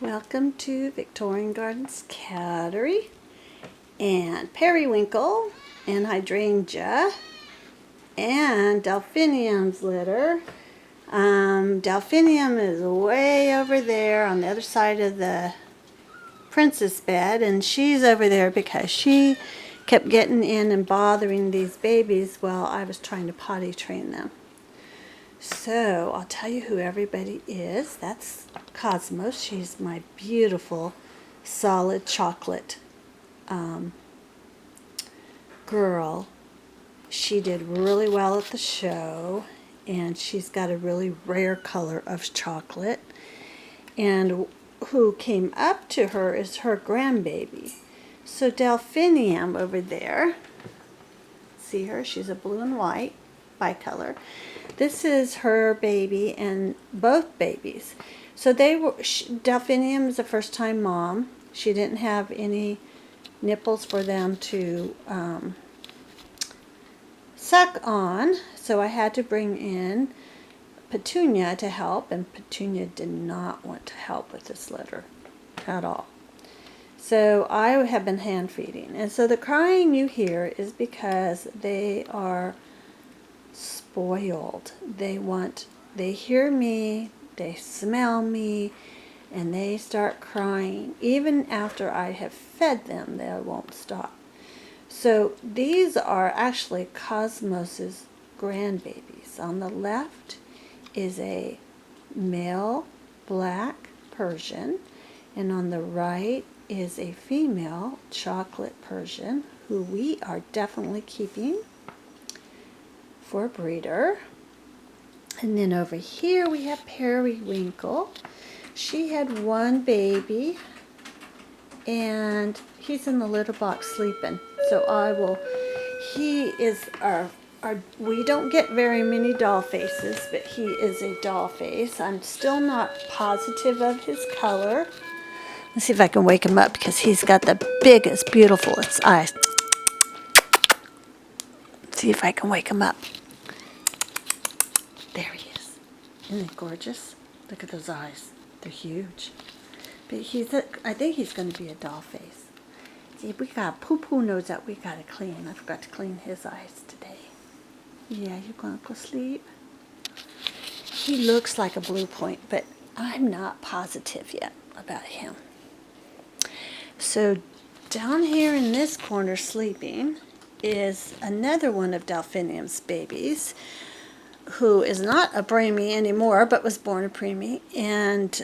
Welcome to Victorian Gardens Cattery and Periwinkle and Hydrangea and Delphinium's litter. Delphinium is way over there on the other side of the princess bed, and she's over there because she kept getting in and bothering these babies while I was trying to potty train them. So I'll tell you who everybody is. That's Cosmos. She's my beautiful solid chocolate girl. She did really well at the show, and she's got a really rare color of chocolate. And who came up to her is her grandbaby. So Delphinium over there, see her? She's a blue and white bicolor. This is her baby and both babies. So Delphinium is a first-time mom. She didn't have any nipples for them to suck on, so I had to bring in Petunia to help, and Petunia did not want to help with this litter at all. So I have been hand feeding, and so the crying you hear is because they are spoiled. They hear me, they smell me, and they start crying. Even after I have fed them, they won't stop. So these are actually Cosmos's grandbabies. On the left is a male black Persian, and on the right is a female chocolate Persian who we are definitely keeping for a breeder. And then over here we have Periwinkle. She had one baby, and he's in the litter box sleeping. So he is we don't get very many doll faces, but he is a doll face. I'm still not positive of his color. Let's see if I can wake him up because he's got the biggest, beautifulest eyes. Let's see if I can wake him up. There he is. Isn't he gorgeous? Look at those eyes. They're huge. But I think he's going to be a doll face. See, we got a poo-poo nose that we got to clean. I forgot to clean his eyes today. Yeah, you're going to go sleep? He looks like a blue point, but I'm not positive yet about him. So down here in this corner sleeping is another one of Delphinium's babies, who is not a preemie anymore, but was born a preemie. And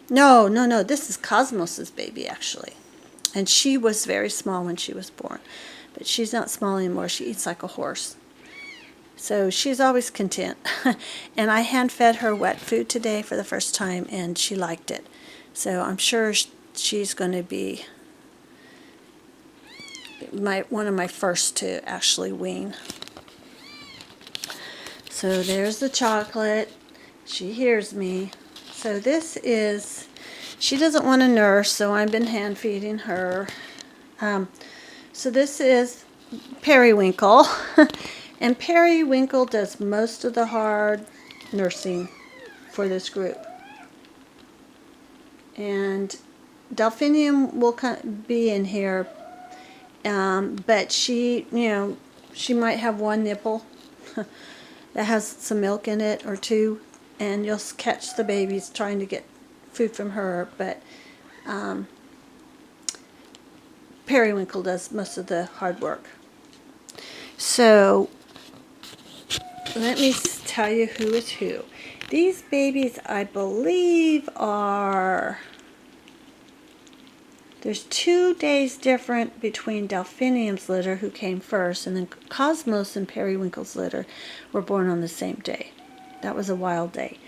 no, this is Cosmos's baby, actually. And she was very small when she was born. But she's not small anymore. She eats like a horse. So she's always content. And I hand-fed her wet food today for the first time, and she liked it. So I'm sure she's going to be one of my first to actually wean. So there's the chocolate. She hears me. So she doesn't want to nurse, so I've been hand feeding her. So this is Periwinkle. And Periwinkle does most of the hard nursing for this group. And Delphinium will be in here, but she might have one nipple that has some milk in it, or two, and you'll catch the babies trying to get food from her, but Periwinkle does most of the hard work. So let me tell you who is who. These babies, I believe, there's 2 days different between Delphinium's litter, who came first, and then Cosmos and Periwinkle's litter were born on the same day. That was a wild day.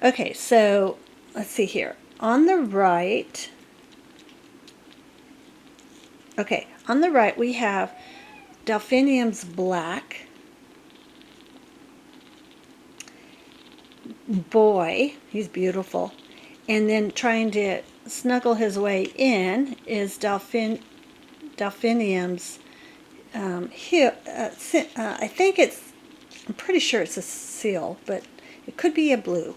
Okay, so let's see here. On the right, we have Delphinium's black boy. He's beautiful. And then trying to snuggle his way in is Delphinium's I'm pretty sure it's a seal, but it could be a blue.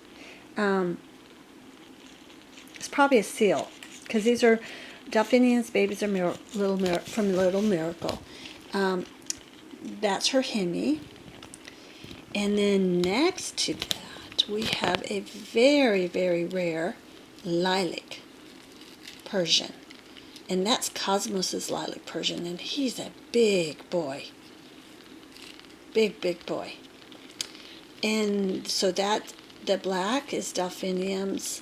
It's probably a seal, because these are Delphinium's babies are from Little Miracle. That's her Hemi. And then next to that, we have a very, very rare Lilac Persian. And that's Cosmos's Lilac Persian, and he's a big boy. Big, big boy. And so that, the black is Delphinium's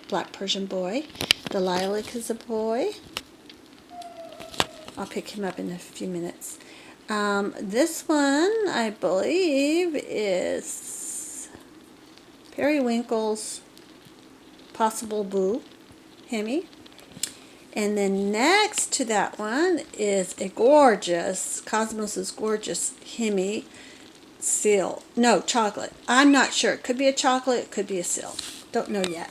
black Persian boy. The lilac is a boy. I'll pick him up in a few minutes. This one, I believe, is Periwinkle's possible boo, Hemi. And then next to that one is a gorgeous, Cosmos's gorgeous Hemi seal. No, chocolate. I'm not sure. It could be a chocolate, it could be a seal. Don't know yet.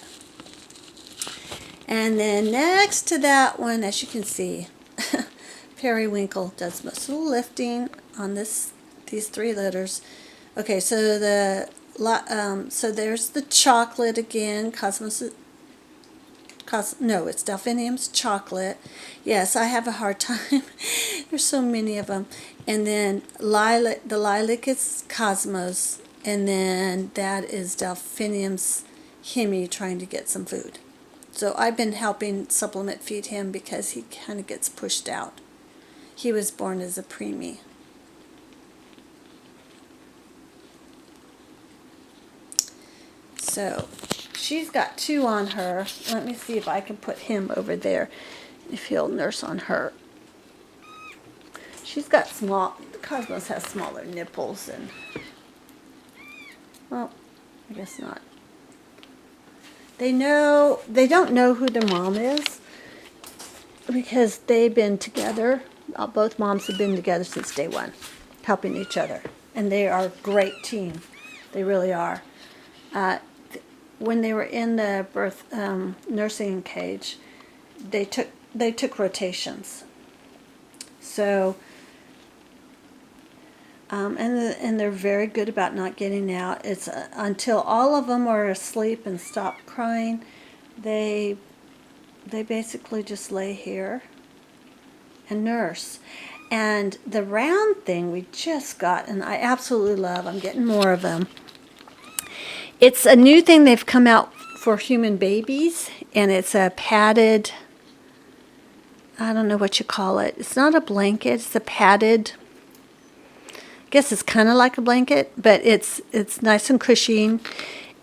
And then next to that one, as you can see, Periwinkle does most of the lifting on these three litters. Okay, so so there's the chocolate again. No, it's Delphinium's chocolate. Yes, I have a hard time. There's so many of them. And then the lilac is Cosmos, and then that is Delphinium's Hemi trying to get some food. So I've been helping supplement feed him because he kind of gets pushed out. He was born as a preemie. So she's got two on her. Let me see if I can put him over there, if he'll nurse on her. She's got Cosmos has smaller nipples, and, well, I guess not. They don't know who their mom is because they've been together. Both moms have been together since day one, helping each other. And they are a great team. They really are. When they were in the birth nursing cage, they took rotations. So, and they're very good about not getting out. It's until all of them are asleep and stop crying, they basically just lay here and nurse. And the round thing we just got, and I absolutely love, I'm getting more of them. It's a new thing they've come out for human babies, and it's a padded, I don't know what you call it. It's not a blanket, it's a padded, I guess it's kind of like a blanket, but it's nice and cushy,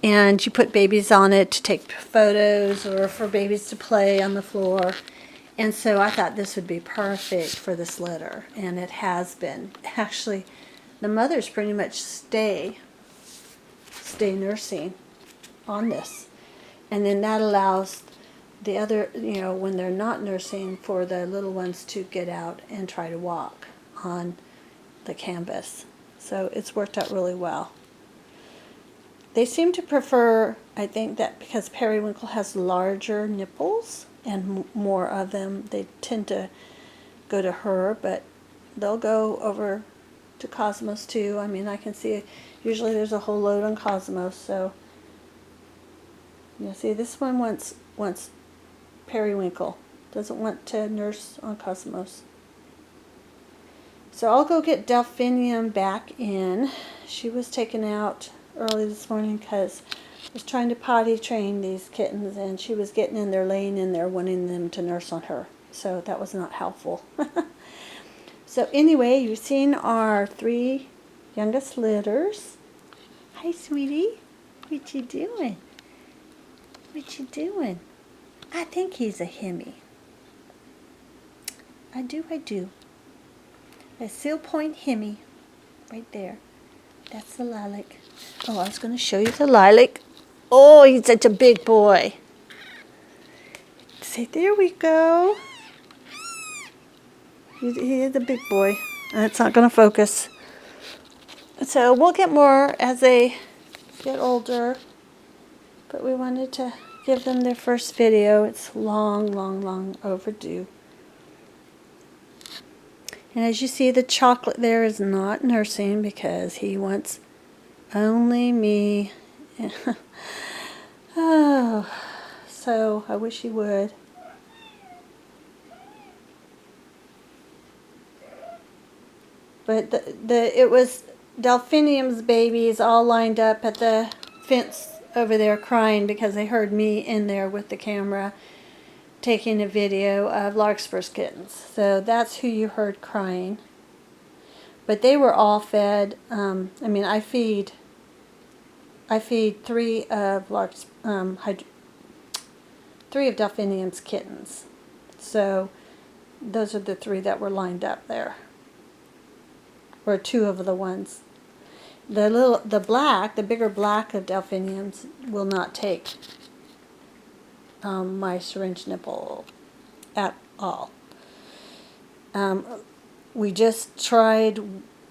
and you put babies on it to take photos or for babies to play on the floor. And so I thought this would be perfect for this litter, and it has been. Actually, the mothers pretty much stay nursing on this, and then that allows the other, when they're not nursing, for the little ones to get out and try to walk on the canvas. So it's worked out really well. They seem to prefer, I think that because Periwinkle has larger nipples and more of them, they tend to go to her, but they'll go over to Cosmos too. I mean, I can see usually there's a whole load on Cosmos, so see, this one wants Periwinkle, doesn't want to nurse on Cosmos. So I'll go get Delphinium back in. She was taken out early this morning because I was trying to potty train these kittens, and she was getting in there, laying in there, wanting them to nurse on her. So that was not helpful. So anyway, you've seen our three youngest litters. Hi, sweetie. What you doing? What you doing? I think he's a Hemi. I do. A Seal Point Hemi. Right there. That's the lilac. Oh, I was going to show you the lilac. Oh, he's such a big boy. See, there we go. He is a big boy. It's not going to focus. So we'll get more as they get older. But we wanted to give them their first video. It's long overdue. And as you see, the chocolate there is not nursing because he wants only me. Oh, so I wish he would. But it was Delphinium's babies all lined up at the fence over there crying because they heard me in there with the camera taking a video of Larkspur's kittens. So that's who you heard crying. But they were all fed. I mean, I feed 3 of three of Delphinium's kittens. So those are the 3 that were lined up there. Or 2 of the ones. The bigger black of Delphiniums will not take my syringe nipple at all. We just tried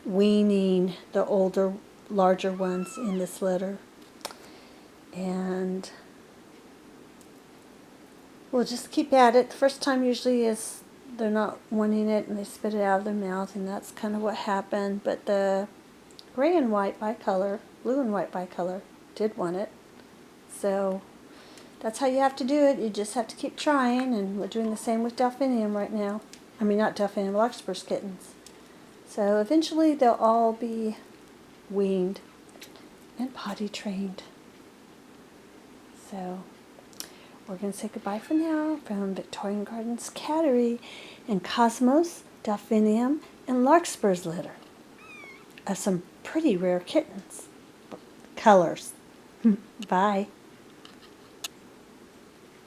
weaning the older, larger ones in this litter, and we'll just keep at it. The first time usually is they're not wanting it and they spit it out of their mouth, and that's kind of what happened. But the gray and white bicolor, blue and white bicolor, did want it. So that's how you have to do it. You just have to keep trying, and we're doing the same with Delphinium right now. I mean, not Delphinium, Larkspur's kittens. So eventually they'll all be weaned and potty trained. So we're going to say goodbye for now from Victorian Gardens Cattery and Cosmos, Delphinium, and Larkspur's litter of some pretty rare kittens. Colors. Bye.